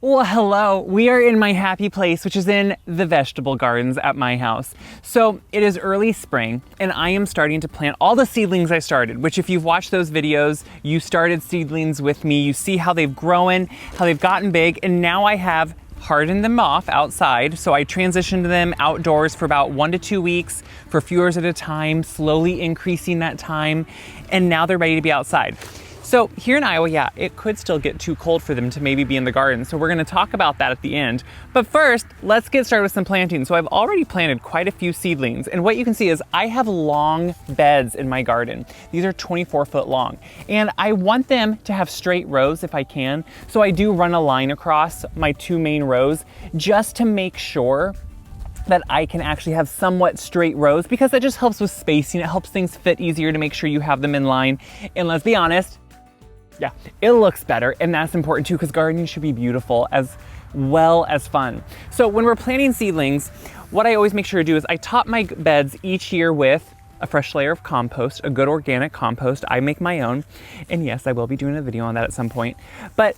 Well, hello. We are in my happy place, which is in the vegetable gardens at my house. So it is early spring and I am starting to plant all the seedlings I started, which if you've watched those videos, you started seedlings with me. You see how they've grown, how they've gotten big, and now I have hardened them off outside. So I transitioned them outdoors for about 1 to 2 weeks for a few hours at a time, slowly increasing that time. And now they're ready to be outside. So here in Iowa, yeah, it could still get too cold for them to maybe be in the garden. So we're gonna talk about that at the end. But first, let's get started with some planting. So I've already planted quite a few seedlings. And what you can see is I have long beds in my garden. These are 24 foot long. And I want them to have straight rows if I can. So I do run a line across my 2 main rows just to make sure that I can actually have somewhat straight rows, because that just helps with spacing. It helps things fit easier to make sure you have them in line. And let's be honest, yeah, it looks better, and that's important too, because gardening should be beautiful as well as fun. So when we're planting seedlings, what I always make sure to do is I top my beds each year with a fresh layer of compost, a good organic compost. I make my own, and yes, I will be doing a video on that at some point. But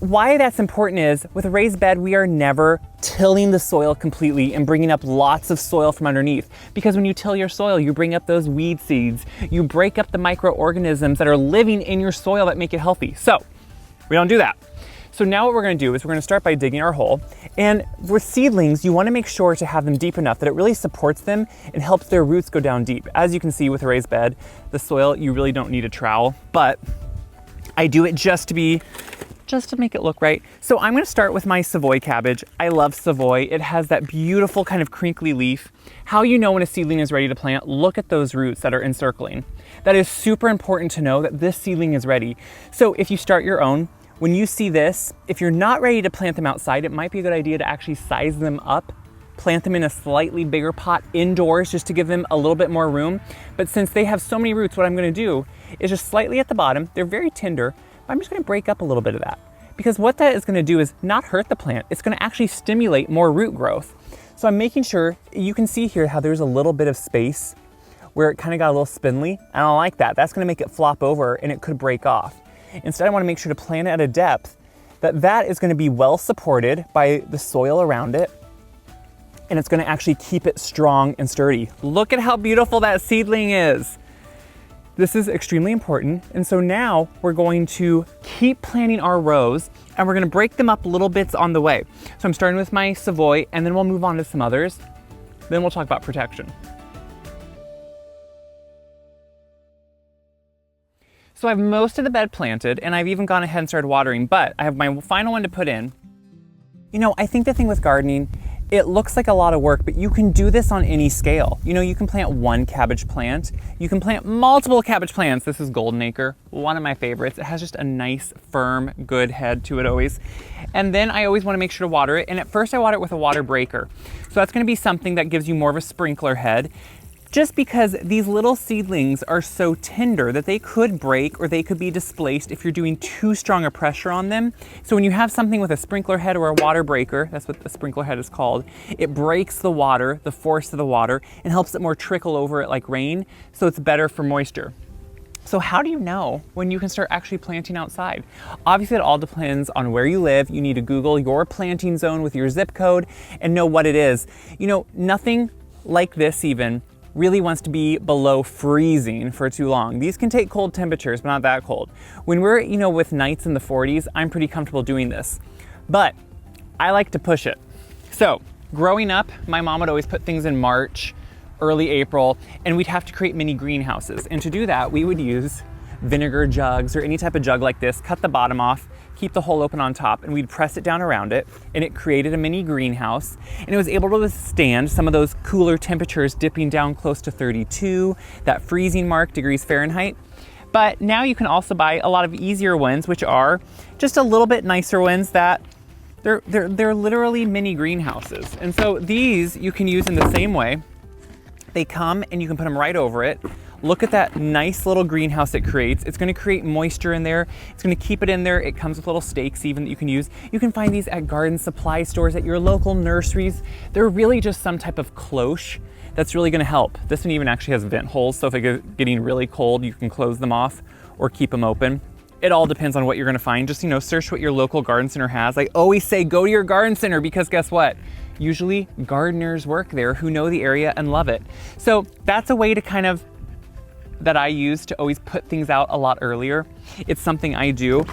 why that's important is with a raised bed, we are never tilling the soil completely and bringing up lots of soil from underneath. Because when you till your soil, you bring up those weed seeds, you break up the microorganisms that are living in your soil that make it healthy. So we don't do that. So now what we're gonna do is we're gonna start by digging our hole. And with seedlings, you wanna make sure to have them deep enough that it really supports them and helps their roots go down deep. As you can see with a raised bed, the soil, you really don't need a trowel, but I do it just to make it look right. So I'm gonna start with my Savoy cabbage. I love Savoy. It has that beautiful kind of crinkly leaf. How you know when a seedling is ready to plant, look at those roots that are encircling. That is super important to know that this seedling is ready. So if you start your own, when you see this, if you're not ready to plant them outside, it might be a good idea to actually size them up, plant them in a slightly bigger pot indoors just to give them a little bit more room. But since they have so many roots, what I'm gonna do is just slightly at the bottom, they're very tender, I'm just gonna break up a little bit of that, because what that is gonna do is not hurt the plant. It's gonna actually stimulate more root growth. So I'm making sure, you can see here how there's a little bit of space where it kind of got a little spindly. I don't like that. That's gonna make it flop over and it could break off. Instead, I wanna make sure to plant it at a depth that is gonna be well supported by the soil around it, and it's gonna actually keep it strong and sturdy. Look at how beautiful that seedling is. This is extremely important. And so now we're going to keep planting our rows and we're gonna break them up little bits on the way. So I'm starting with my Savoy and then we'll move on to some others. Then we'll talk about protection. So I have most of the bed planted and I've even gone ahead and started watering, but I have my final one to put in. You know, I think the thing with gardening, it looks like a lot of work, but you can do this on any scale. You know, you can plant 1 cabbage plant. You can plant multiple cabbage plants. This is Golden Acre, one of my favorites. It has just a nice, firm, good head to it always. And then I always wanna make sure to water it. And at first I water it with a water breaker. So that's gonna be something that gives you more of a sprinkler head, just because these little seedlings are so tender that they could break or they could be displaced if you're doing too strong a pressure on them. So when you have something with a sprinkler head or a water breaker, that's what the sprinkler head is called, it breaks the water, the force of the water, and helps it more trickle over it like rain, so it's better for moisture. So how do you know when you can start actually planting outside? Obviously, it all depends on where you live. You need to Google your planting zone with your zip code and know what it is. You know, nothing like this even really wants to be below freezing for too long. These can take cold temperatures, but not that cold. When we're, you know, with nights in the 40s, I'm pretty comfortable doing this, but I like to push it. So growing up, my mom would always put things in March, early April, and we'd have to create mini greenhouses. And to do that, we would use vinegar jugs or any type of jug like this, cut the bottom off, keep the hole open on top, and we'd press it down around it, and it created a mini greenhouse, and it was able to withstand some of those cooler temperatures dipping down close to 32, that freezing mark degrees Fahrenheit. But now you can also buy a lot of easier ones, which are just a little bit nicer ones that they're literally mini greenhouses. And so these you can use in the same way. They come and you can put them right over it. Look at that nice little greenhouse it creates. It's gonna create moisture in there. It's gonna keep it in there. It comes with little stakes even that you can use. You can find these at garden supply stores, at your local nurseries. They're really just some type of cloche that's really gonna help. This one even actually has vent holes, so if it gets getting really cold, you can close them off or keep them open. it all depends on what you're gonna find. Just, search what your local garden center has. I always say go to your garden center because guess what? Usually gardeners work there who know the area and love it. So that's a way to that I use to always put things out a lot earlier. It's something I do.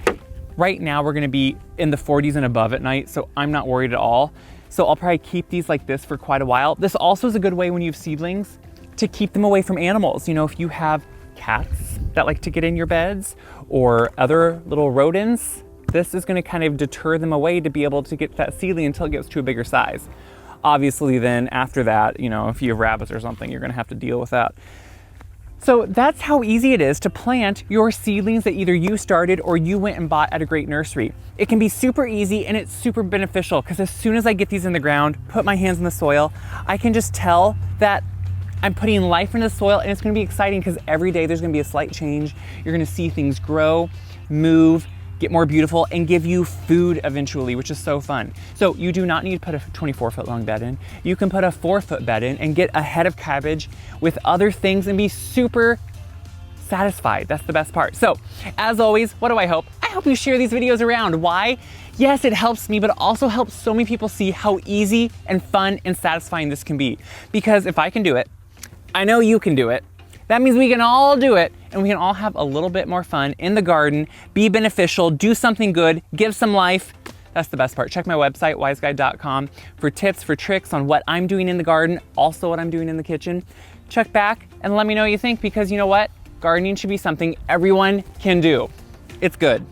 Right now we're gonna be in the 40s and above at night, so I'm not worried at all. So I'll probably keep these like this for quite a while. This also is a good way when you have seedlings to keep them away from animals. If you have cats that like to get in your beds or other little rodents, this is gonna kind of deter them away to be able to get that seedling until it gets to a bigger size. Obviously then after that, if you have rabbits or something, you're gonna have to deal with that. So that's how easy it is to plant your seedlings that either you started or you went and bought at a great nursery. It can be super easy and it's super beneficial because as soon as I get these in the ground, put my hands in the soil, I can just tell that I'm putting life into the soil, and it's gonna be exciting because every day there's gonna be a slight change. You're gonna see things grow, move, get more beautiful, and give you food eventually, which is so fun. So you do not need to put a 24-foot long bed in. You can put a 4-foot bed in and get a head of cabbage with other things and be super satisfied. That's the best part. So as always, what do I hope? I hope you share these videos around. Why? Yes, it helps me, but it also helps so many people see how easy and fun and satisfying this can be. Because if I can do it, I know you can do it. That means we can all do it, and we can all have a little bit more fun in the garden, be beneficial, do something good, give some life. That's the best part. Check my website, wiseguide.com, for tips, for tricks on what I'm doing in the garden, also what I'm doing in the kitchen. Check back and let me know what you think, because you know what? Gardening should be something everyone can do. It's good.